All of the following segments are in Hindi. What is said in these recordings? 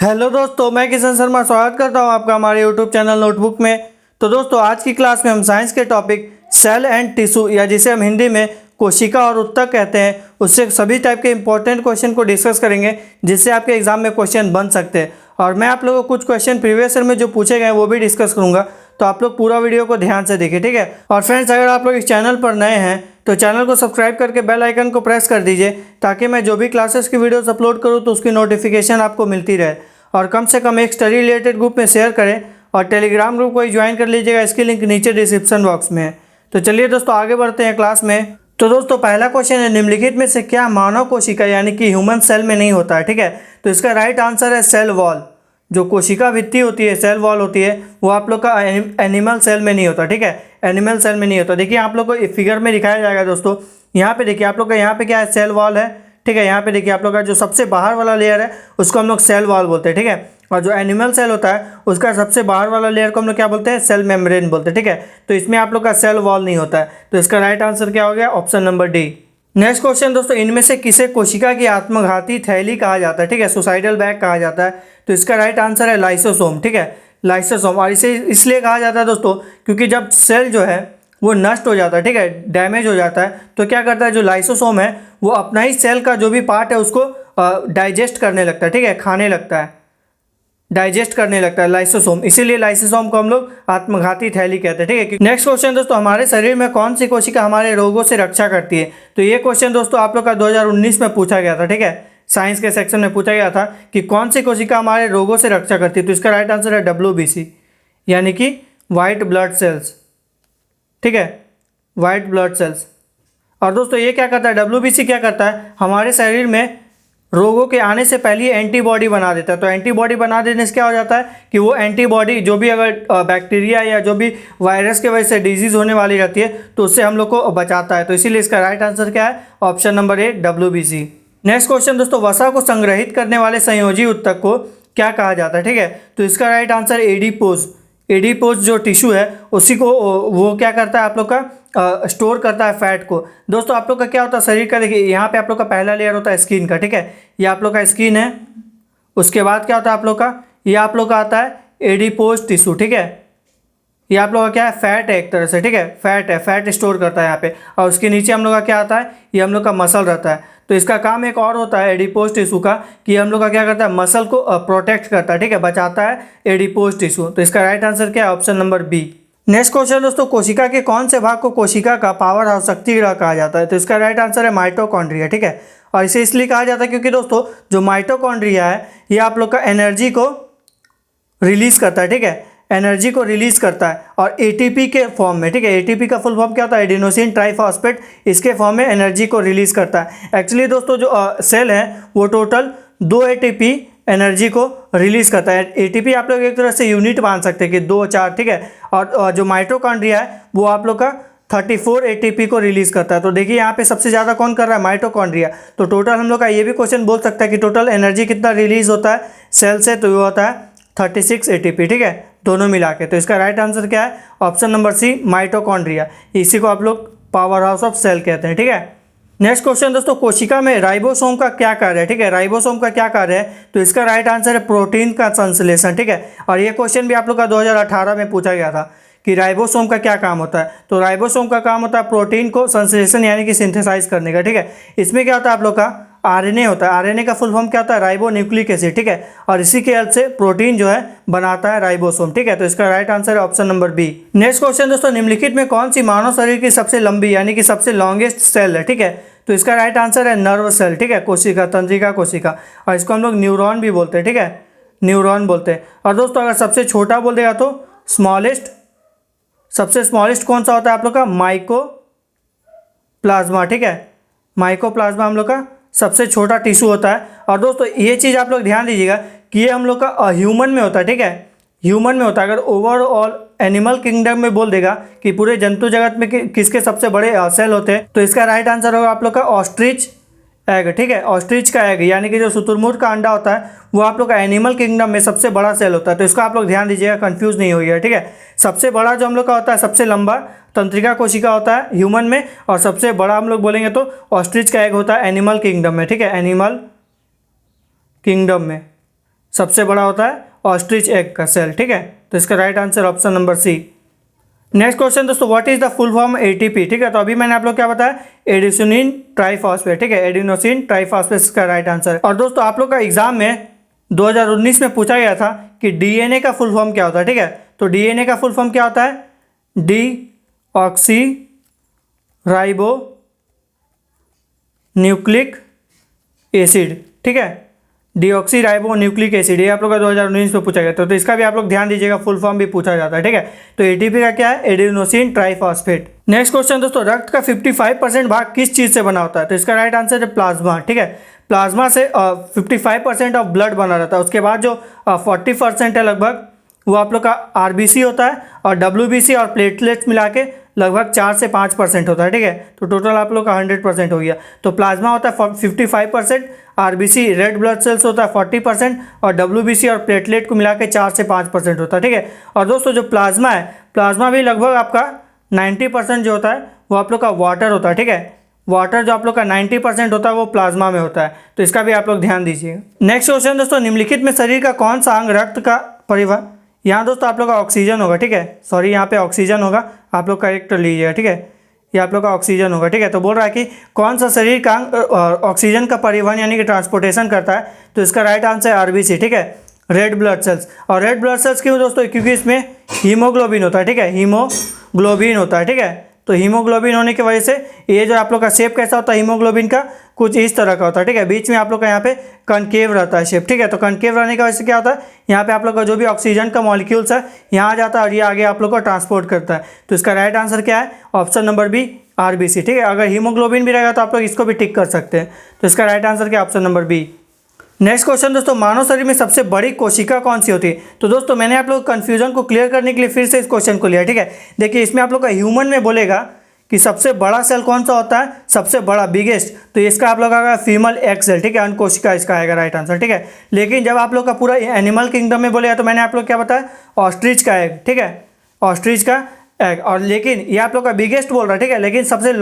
हेलो दोस्तों, मैं किशन शर्मा स्वागत करता हूं आपका हमारे यूट्यूब चैनल नोटबुक में। तो दोस्तों, आज की क्लास में हम साइंस के टॉपिक सेल एंड टिश्यू या जिसे हम हिंदी में कोशिका और उत्तक कहते हैं, उससे सभी टाइप के इंपॉर्टेंट क्वेश्चन को डिस्कस करेंगे जिससे आपके एग्जाम में क्वेश्चन बन सकते हैं। और मैं आप लोगों को कुछ क्वेश्चन प्रीवियस ईयर में जो पूछे गए वो भी डिस्कस करूँगा, तो आप लोग पूरा वीडियो को ध्यान से देखिए, ठीक है। और फ्रेंड्स, अगर आप लोग इस चैनल पर नए हैं तो चैनल को सब्सक्राइब करके बेल आइकन को प्रेस कर दीजिए ताकि मैं जो भी क्लासेस की वीडियोस अपलोड करूँ तो उसकी नोटिफिकेशन आपको मिलती रहे। और कम से कम एक स्टडी रिलेटेड ग्रुप में शेयर करें और टेलीग्राम ग्रुप को ही ज्वाइन कर लीजिएगा, इसकी लिंक नीचे डिस्क्रिप्शन बॉक्स में है। तो चलिए दोस्तों, आगे बढ़ते हैं क्लास में। तो दोस्तों, पहला क्वेश्चन है, निम्नलिखित में से क्या मानव कोशिका यानी कि ह्यूमन सेल में नहीं होता है, ठीक है। तो इसका राइट आंसर है सेल वॉल। जो कोशिका भित्ति होती है, सेल वॉल होती है, वो आप लोग का एनिमल सेल में नहीं होता, ठीक है। एनिमल सेल में नहीं होता। देखिए आप लोग को फिगर में दिखाया जाएगा दोस्तों। यहाँ पे देखिए आप लोग का, यहाँ पे क्या है, सेल वॉल है, ठीक है। यहाँ पे देखिए आप लोग का जो सबसे बाहर वाला लेयर है उसको हम लोग सेल वॉल बोलते हैं, ठीक है। और जो एनिमल सेल होता है उसका सबसे बाहर वाला लेयर को हम लोग क्या बोलते हैं, सेल मेम्ब्रेन बोलते हैं, ठीक है। तो इसमें आप लोग का सेल वॉल नहीं होता है। तो इसका राइट आंसर क्या हो गया, option number D. Next question दोस्तों, इनमें से किसे कोशिका की आत्मघाती थैली कहा जाता है, ठीक है, सुसाइडल बैग कहा जाता है। तो इसका राइट आंसर है लाइसोसोम, ठीक है, लाइसोसोम। और इसे इसलिए कहा जाता है दोस्तों क्योंकि जब सेल जो है वो नष्ट हो जाता है, ठीक है, डैमेज हो जाता है, तो क्या करता है, जो लाइसोसोम है वो अपना ही सेल का जो भी पार्ट है उसको डाइजेस्ट करने लगता है, ठीक है, खाने लगता है, डाइजेस्ट करने लगता है लाइसोसोम। इसीलिए लाइसोसोम को हम लोग आत्मघाती थैली कहते हैं, ठीक है। नेक्स्ट क्वेश्चन दोस्तों, हमारे शरीर में कौन सी कोशिका हमारे रोगों से रक्षा करती है। तो ये क्वेश्चन दोस्तों आप लोग का 2019 में पूछा गया था, ठीक है, साइंस के सेक्शन में पूछा गया था कि कौन सी कोशिका हमारे रोगों से रक्षा करती है। तो इसका राइट आंसर है WBC यानी कि वाइट ब्लड सेल्स, ठीक है, वाइट ब्लड सेल्स। और दोस्तों ये क्या करता है, WBC क्या करता है, हमारे शरीर में रोगों के आने से पहले एंटीबॉडी बना देता है। तो एंटीबॉडी बना देने से क्या हो जाता है कि वो एंटीबॉडी जो भी अगर बैक्टीरिया या जो भी वायरस के वजह से डिजीज़ होने वाली रहती है तो उससे हम लोग को बचाता है। तो इसीलिए इसका राइट आंसर क्या है, ऑप्शन नंबर ए WBC। नेक्स्ट क्वेश्चन दोस्तों, वसा को संग्रहित करने वाले संयोजी उत्तक को क्या कहा जाता है, ठीक है। तो इसका राइट आंसर एडिपोज। एडिपोज जो टिश्यू है उसी को वो क्या करता है आप लोग का स्टोर करता है फैट को। दोस्तों आप लोग का क्या होता है शरीर का, देखिए यहाँ पे आप लोग का पहला लेयर होता है स्किन का, ठीक है, ये आप लोग का स्किन है। उसके बाद क्या होता है आप लोग का, ये आप लोग का आता है एडिपोज टिश्यू, ठीक है। ये आप लोग का क्या है, फैट है एक तरह से, ठीक है, फैट है, फैट स्टोर करता है यहाँ पे। और उसके नीचे हम लोग का क्या आता है, ये हम लोग का मसल रहता है। तो इसका काम एक और होता है एडिपोज टिश्यू का कि हम लोग का क्या करता है, मसल को प्रोटेक्ट करता है, ठीक है, बचाता है एडिपोज टिश्यू। तो इसका राइट आंसर क्या है, option number B. Next question दोस्तों, कोशिका के कौन से भाग को कोशिका का पावर हाउस शक्ति गृह कहा जाता है। तो इसका राइट आंसर है माइटोकॉन्ड्रिया, ठीक है। और इसे इसलिए कहा जाता है क्योंकि दोस्तों जो माइटोकॉन्ड्रिया है ये आप लोग का एनर्जी को रिलीज करता है, ठीक है, एनर्जी को रिलीज करता है और ATP के फॉर्म में, ठीक है। ATP का फुल फॉर्म क्या होता है, एडिनोसिन ट्राइफॉस्फेट, इसके फॉर्म में एनर्जी को रिलीज करता है। एक्चुअली दोस्तों जो सेल है वो टोटल 2 ATP एनर्जी को रिलीज करता है। ATP आप लोग एक तरह से यूनिट मान सकते हैं कि 2 4, ठीक है। और जो माइटोकॉन्ड्रिया है वो आप लोग का 34 ATP को रिलीज करता है। तो देखिए यहाँ पे सबसे ज़्यादा कौन कर रहा है, माइटोकॉन्ड्रिया। तो टोटल हम लोग का ये भी क्वेश्चन बोल सकता है कि टोटल एनर्जी कितना रिलीज होता है सेल से, तो ये होता है 36 ATP, ठीक है, दोनों मिला के। तो इसका राइट आंसर क्या है, ऑप्शन नंबर सी माइटोकॉन्ड्रिया। इसी को आप लोग पावर हाउस ऑफ सेल कहते हैं, ठीक है। नेक्स्ट क्वेश्चन दोस्तों, कोशिका में राइबोसोम का क्या कार्य है, ठीक है, राइबोसोम का क्या कार्य है। तो इसका राइट आंसर है प्रोटीन का संश्लेषण, ठीक है। और ये क्वेश्चन भी आप लोग का 2018 में पूछा गया था कि राइबोसोम का क्या काम होता है। तो राइबोसोम का काम होता है प्रोटीन को संश्लेषण यानी कि सिंथेसाइज करने का, ठीक है। इसमें क्या होता है आप लोग का RNA होता है। RNA का फुल फॉर्म क्या होता है, राइबो न्यूक्लिक एसिड, ठीक है। और इसी के हेल्प से प्रोटीन जो है बनाता है राइबोसोम, ठीक है। तो इसका राइट आंसर है option number B. Next question दोस्तों, निम्नलिखित में कौन सी मानव शरीर की सबसे लंबी यानी कि सबसे लॉन्गेस्ट सेल है, ठीक है। तो इसका राइट आंसर है नर्व सेल, ठीक है, कोशिका, तंत्रिका कोशिका। और इसको हम लोग न्यूरॉन भी बोलते हैं, ठीक है, न्यूरॉन बोलते हैं। और दोस्तों अगर सबसे छोटा बोल देगा तो स्मॉलेस्ट, सबसे स्मॉलेस्ट कौन सा होता है आप लोग का, माइकोप्लाज्मा, ठीक है, माइकोप्लाज्मा हम लोग का सबसे छोटा टिश्यू होता है। और दोस्तों ये चीज़ आप लोग ध्यान दीजिएगा कि ये हम लोग का ह्यूमन में होता है, ठीक है, ह्यूमन में होता है। अगर ओवरऑल एनिमल किंगडम में बोल देगा कि पूरे जंतु जगत में किसके सबसे बड़े सेल होते हैं, तो इसका राइट आंसर होगा आप लोग का ऑस्ट्रिच एग, ठीक है, ऑस्ट्रिच का एग यानी कि जो शुतुरमुर्ग का अंडा होता है वो आप लोग का एनिमल किंगडम में सबसे बड़ा सेल होता है। तो इसका आप लोग ध्यान दीजिएगा, कंफ्यूज नहीं होइएगा, ठीक है। सबसे बड़ा जो हम लोग का होता है, सबसे लंबा तंत्रिका कोशिका होता है ह्यूमन में, और सबसे बड़ा हम लोग बोलेंगे तो ऑस्ट्रिच का एग होता है एनिमल किंगडम में, ठीक है, एनिमल किंगडम में सबसे बड़ा होता है ऑस्ट्रिच एग का सेल, ठीक है। तो इसका right answer option number C. Next question दोस्तों, what is the full form ATP, ठीक है। तो अभी मैंने आप लोग क्या बताया, एडिनोसिन ट्राइफॉस्फेट, ठीक है, एडिनोसिन ट्राइफॉस्फेट का राइट आंसर। और दोस्तों आप लोग का एग्जाम में 2019 में पूछा गया था कि डीएनए का फुल फॉर्म क्या होता है, ठीक है। तो डीएनए का फुल फॉर्म क्या होता है, D oxy ribo nucleic acid, ठीक है, डीऑक्सी राइबो न्यूक्लिक एसिड, ये आप लोग का 2019 में पूछा गया था। तो इसका भी आप लोग ध्यान दीजिएगा, फुल फॉर्म भी पूछा जाता है, ठीक है। तो एटीपी का क्या है, एडिनोसिन ट्राइफॉस्फेट। नेक्स्ट क्वेश्चन दोस्तों, रक्त का 55% भाग किस चीज़ से बना होता है, तो इसका राइट आंसर है प्लाज्मा, ठीक है। प्लाज्मा से 55% ऑफ ब्लड बना रहता है। उसके बाद जो 40% है लगभग, वो आप लोग का आरबीसी होता है, और डब्ल्यूबीसी और प्लेटलेट्स मिला के लगभग 4 से 5% होता है, ठीक है। तो टोटल आप लोग का 100% हो गया। तो प्लाज्मा होता है 55%, आरबीसी रेड ब्लड सेल्स होता है 40%, और डब्ल्यूबीसी और प्लेटलेट को मिला के 4 से 5% होता है, ठीक है। और दोस्तों जो प्लाज्मा है, प्लाज्मा भी लगभग आपका 90% जो होता है वो आप लोग का वाटर होता है, ठीक है। वाटर जो आप लोग का 90% होता है वो प्लाज्मा में होता है। तो इसका भी आप लोग ध्यान दीजिएगा। नेक्स्ट क्वेश्चन दोस्तों, निम्नलिखित में शरीर का कौन सा अंग रक्त का परिवहन, यहाँ दोस्तों आप लोग का ऑक्सीजन होगा, ठीक है, सॉरी यहाँ पे ऑक्सीजन होगा, आप लोग करेक्ट लीजिएगा, ठीक है, ये आप लोग का ऑक्सीजन होगा, ठीक है। तो बोल रहा है कि कौन सा शरीर का ऑक्सीजन का परिवहन यानी कि ट्रांसपोर्टेशन करता है, तो इसका राइट आंसर है आरबीसी, ठीक है, रेड ब्लड सेल्स। और रेड ब्लड सेल्स क्यों दोस्तों, क्योंकि इसमें हीमोग्लोबिन होता है, ठीक है, हीमोग्लोबिन होता है, ठीक है। तो हीमोग्लोबिन होने की वजह से ये जो आप लोग का शेप कैसा होता है हीमोग्लोबिन का, कुछ इस तरह का होता है, ठीक है। बीच में आप लोग का यहाँ पे कनकेव रहता है शेप, ठीक है। तो कनकेव रहने की वजह से क्या होता है, यहाँ पे आप लोग का जो भी ऑक्सीजन का मॉलिक्यूल्स है यहाँ आ जाता है, और ये आगे आप लोग को ट्रांसपोर्ट करता है। तो इसका राइट आंसर क्या है, ऑप्शन नंबर बी आरबीसी, ठीक है। अगर हीमोग्लोबिन भी रहेगा तो आप लोग इसको भी टिक कर सकते हैं। तो इसका राइट आंसर क्या है, option number B. Next question दोस्तों, मानव शरीर में सबसे बड़ी कोशिका कौन सी होती है, तो दोस्तों मैंने आप लोग कन्फ्यूजन को क्लियर करने के लिए फिर से इस क्वेश्चन को लिया, ठीक है। देखिए इसमें आप लोग का ह्यूमन में बोलेगा कि सबसे बड़ा सेल कौन सा होता है, सबसे बड़ा बिगेस्ट, तो इसका आप लोग का फीमेल एग सेल, ठीक है, अंड कोशिका इसका आएगा राइट आंसर, ठीक है। लेकिन जब आप लोग का पूरा एनिमल किंगडम में बोलेगा तो मैंने आप लोग क्या बताया, ऑस्ट्रिच का एग, ठीक है, ऑस्ट्रिच का एग। और लेकिन ये आप लोग का बिगेस्ट बोल रहा है, ठीक है, लेकिन सबसे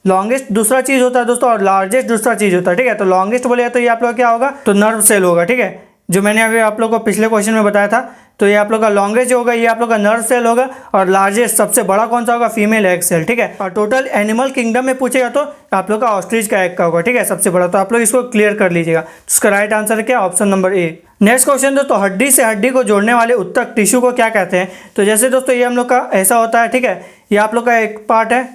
लॉन्गेस्ट दूसरा चीज़ होता है दोस्तों, और लार्जेस्ट दूसरा चीज़ होता है, ठीक है। तो लॉन्गेस्ट बोलेगा तो ये आप लोग क्या होगा, तो नर्व सेल होगा, ठीक है, जो मैंने अभी आप लोग को पिछले क्वेश्चन में बताया था। तो ये आप लोग का लॉन्गेस्ट जो होगा ये आप लोग का नर्व सेल होगा, और लार्जेस्ट सबसे बड़ा कौन सा होगा, फीमेल एग सेल, ठीक है। और टोटल एनिमल किंगडम में पूछेगा तो आप लोग का ऑस्ट्रिच का एग का होगा, ठीक है, सबसे बड़ा। तो आप लोग इसको क्लियर कर लीजिएगा। तो इसका राइट आंसर क्या, ऑप्शन नंबर ए। नेक्स्ट क्वेश्चन दोस्तों, हड्डी से हड्डी को जोड़ने वाले उत्तक टिश्यू को क्या कहते हैं, तो जैसे दोस्तों ये हम लोग का ऐसा होता है, ठीक है, ये आप लोग का एक पार्ट है,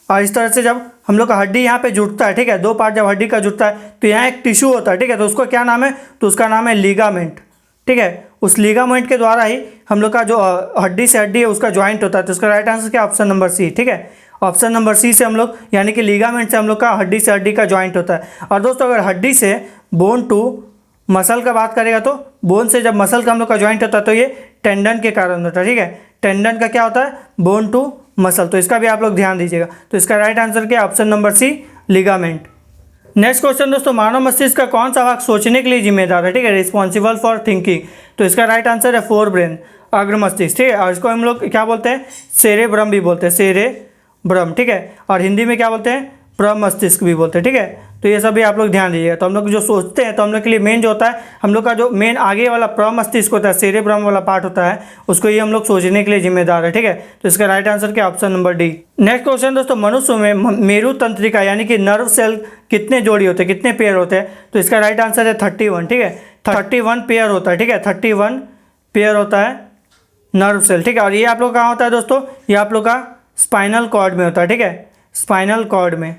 और इस तरह से जब हम लोग का हड्डी यहाँ पे जुड़ता है, ठीक है, दो पार्ट जब हड्डी का जुड़ता है तो यहाँ एक टिश्यू होता है, ठीक है। तो उसको क्या नाम है, तो उसका नाम है लिगामेंट, ठीक है। उस लिगामेंट के द्वारा ही हम लोग का जो हड्डी से हड्डी है उसका जॉइंट होता है। तो उसका राइट आंसर क्या, ऑप्शन नंबर सी, ठीक है, ऑप्शन नंबर सी से हम लोग यानी कि लिगामेंट से हम लोग का हड्डी से हड्डी का जॉइंट होता है। और दोस्तों अगर हड्डी से बोन टू मसल का बात करेगा तो बोन से जब मसल का हम लोग का जॉइंट होता है तो ये टेंडन के कारण होता है, ठीक है। टेंडन का क्या होता है, बोन टू मसल। तो इसका भी आप लोग ध्यान दीजिएगा। तो इसका राइट आंसर क्या, option number C ligament. Next question दोस्तों, मानव मस्तिष्क का कौन सा भाग सोचने के लिए जिम्मेदार है, ठीक है, रिस्पॉन्सिबल फॉर थिंकिंग, तो इसका राइट आंसर है फोर ब्रेन, अग्र मस्तिष्क, ठीक है। और इसको हम लोग क्या बोलते हैं, सेरेब्रम भी बोलते हैं, सेरेब्रम, ठीक है। और हिंदी में क्या बोलते हैं, प्रमस्तिष्क भी बोलते हैं, ठीक है। तो ये सब भी आप लोग ध्यान दीजिएगा। तो हम लोग जो सोचते हैं तो हम लोग के लिए मेन जो होता है, हम लोग का जो मेन आगे वाला प्रमस्तिष्क होता है, सेरेब्रम वाला पार्ट होता है, उसको ये हम लोग सोचने के लिए जिम्मेदार है, ठीक है। तो इसका राइट आंसर क्या, option number D. Next question दोस्तों, मनुष्य में मेरु तंत्रिका यानी कि नर्व सेल कितने जोड़ी होते हैं, कितने पेयर होते हैं, तो इसका राइट आंसर है 31, ठीक है, 31 पेयर होता है, ठीक है, 31 पेयर होता है नर्व सेल, ठीक है। और ये आप लोग कहाँ होता है दोस्तों, ये आप लोग का स्पाइनल कॉर्ड में होता है, ठीक है, स्पाइनल कॉर्ड में,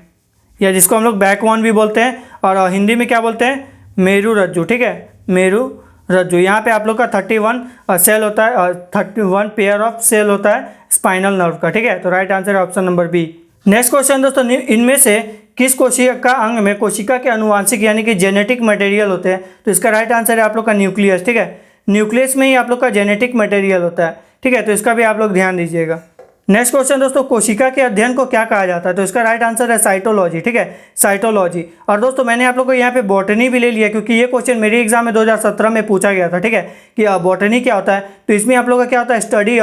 या जिसको हम लोग बैकबोन भी बोलते हैं, और हिंदी में क्या बोलते हैं, मेरु रज्जु, ठीक है, मेरु रज्जु। यहाँ पे आप लोग का 31 सेल होता है, 31 पेयर ऑफ सेल होता है स्पाइनल नर्व का, ठीक है। तो राइट आंसर है option number B. Next question दोस्तों, इनमें से किस कोशिका अंग में कोशिका के अनुवांशिक यानी कि जेनेटिक मटेरियल होते हैं, तो इसका राइट आंसर है आप लोग का न्यूक्लियस, ठीक है, न्यूक्लियस में ही आप लोग का जेनेटिक मटेरियल होता है, ठीक है। तो इसका भी आप लोग ध्यान दीजिएगा। नेक्स्ट क्वेश्चन दोस्तों, कोशिका के अध्ययन को क्या कहा जाता है, तो इसका राइट आंसर है साइटोलॉजी, ठीक है, साइटोलॉजी। और दोस्तों मैंने आप लोग को यहाँ पे बॉटनी भी ले लिया क्योंकि ये क्वेश्चन मेरे एग्जाम में 2017 में पूछा गया था, ठीक है, कि बॉटनी क्या होता है। तो इसमें आप लोग का क्या होता है, study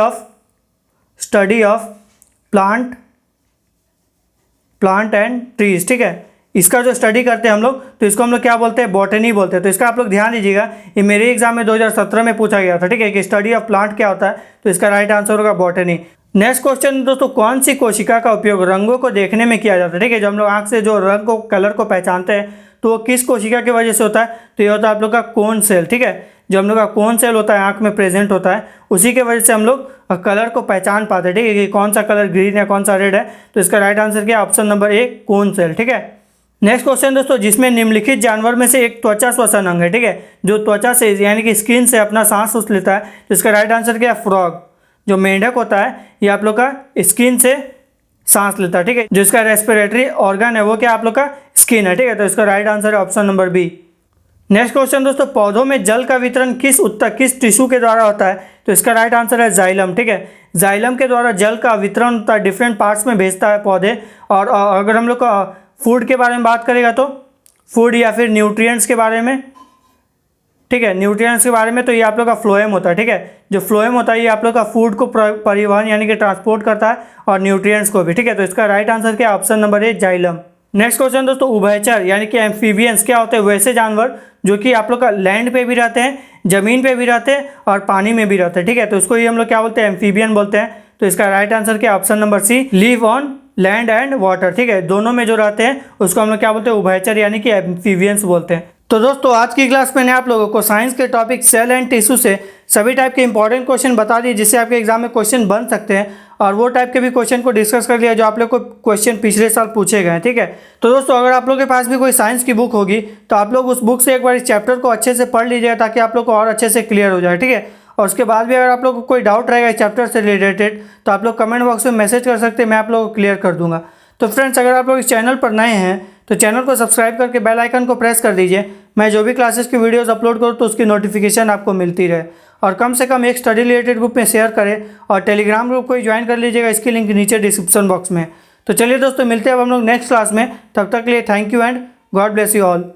of plant and trees, ठीक है, इसका जो स्टडी करते हैं हम लोग, तो इसको हम लोग क्या बोलते हैं, बॉटनी बोलते हैं। तो इसका आप लोग ध्यान दीजिएगा, ये मेरे एग्जाम में 2017 में पूछा गया था, ठीक है, कि स्टडी ऑफ प्लांट क्या होता है, तो इसका राइट आंसर होगा बॉटनी। नेक्स्ट क्वेश्चन दोस्तों, कौन सी कोशिका का उपयोग रंगों को देखने में किया जाता है, ठीक है, जब हम लोग आंख से जो रंग को, कलर को पहचानते हैं, तो वो किस कोशिका की वजह से होता है, तो ये होता है आप लोग का कोन सेल, ठीक है, जो हम लोग का कोन सेल होता है आंख में प्रेजेंट होता है, उसी के वजह से हम लोग कलर को पहचान पाते हैं, ठीक है, कि कौन सा कलर ग्रीन है, कौन सा रेड है। तो इसका राइट आंसर क्या, option number A, cone cell, ठीक है। नेक्स्ट क्वेश्चन दोस्तों, जिसमें निम्नलिखित जानवर में से एक त्वचा श्वसन अंग है, ठीक है, जो त्वचा से यानी कि स्किन से अपना सांस उस लेता है, तो इसका राइट आंसर क्या है, फ्रॉग। जो मेंढक होता है ये आप लोग का स्किन से सांस लेता है, ठीक है, जो इसका रेस्पिरेटरी ऑर्गन है वो क्या आप लोग का स्किन है, ठीक है, तो इसका राइट आंसर है option number B. Next question दोस्तों, पौधों में जल का वितरण किस टिश्यू के द्वारा होता है, तो इसका राइट आंसर है जाइलम, ठीक है, जाइलम के द्वारा जल का वितरण होता है, डिफरेंट पार्ट्स में भेजता है पौधे। और अगर हम लोग का फूड के बारे में बात करेगा तो फूड या फिर न्यूट्रिएंट्स के बारे में, ठीक है, न्यूट्रिएंट्स के बारे में, तो ये आप लोग का फ्लोएम होता है, ठीक है, जो फ्लोएम होता है ये आप लोग का फूड को परिवहन यानी कि ट्रांसपोर्ट करता है और न्यूट्रिएंट्स को भी, ठीक है, तो इसका राइट आंसर क्या, ऑप्शन नंबर ए, जाइलम। नेक्स्ट क्वेश्चन दोस्तों, उभयचर यानी कि एम्फीबियंस क्या होते हैं, वैसे जानवर जो कि आप लोग का लैंड पे भी रहते हैं, ज़मीन पे भी रहते हैं और पानी में भी रहते हैं, ठीक है, तो इसको ही हम लोग क्या बोलते हैं, एम्फीबियन बोलते हैं। तो इसका राइट आंसर क्या, option number C, live on land and water, ठीक है, दोनों में जो रहते हैं उसको हम लोग क्या बोलते हैं, उभयचर यानी कि एम्फीबियंस बोलते हैं। तो दोस्तों आज की क्लास में आप लोगों को साइंस के टॉपिक सेल एंड टिश्यू से सभी टाइप के इंपॉर्टेंट क्वेश्चन बता दिए, जिससे आपके एग्जाम में क्वेश्चन बन सकते हैं, और वो टाइप के भी क्वेश्चन को डिस्कस कर लिया जो आप लोग को क्वेश्चन पिछले साल पूछे गए हैं, ठीक है। तो दोस्तों अगर आप लोग के पास भी कोई साइंस की बुक होगी तो आप लोग उस बुक से एक बार इस चैप्टर को अच्छे से पढ़ लीजिएगा, ताकि आप लोग को और अच्छे से क्लियर हो जाए, ठीक है। और उसके बाद भी अगर आप लोग को कोई डाउट रहेगा इस चैप्टर से रिलेटेड तो आप लोग कमेंट बॉक्स में मैसेज कर सकते हैं, मैं आप लोगों को क्लियर कर दूंगा। तो फ्रेंड्स अगर आप लोग इस चैनल पर नए हैं तो चैनल को सब्सक्राइब करके बेल आइकन को प्रेस कर दीजिए, मैं जो भी क्लासेस की वीडियोस अपलोड करूँ तो उसकी नोटिफिकेशन आपको मिलती रहे। और कम से कम एक स्टडी रिलेटेड ग्रुप में शेयर करें और टेलीग्राम ग्रुप को ज्वाइन कर लीजिएगा, इसकी लिंक नीचे डिस्क्रिप्शन बॉक्स में। तो चलिए दोस्तों मिलते हैं अब हम लोग नेक्स्ट क्लास में, तब तक के लिए thank you and God bless you all.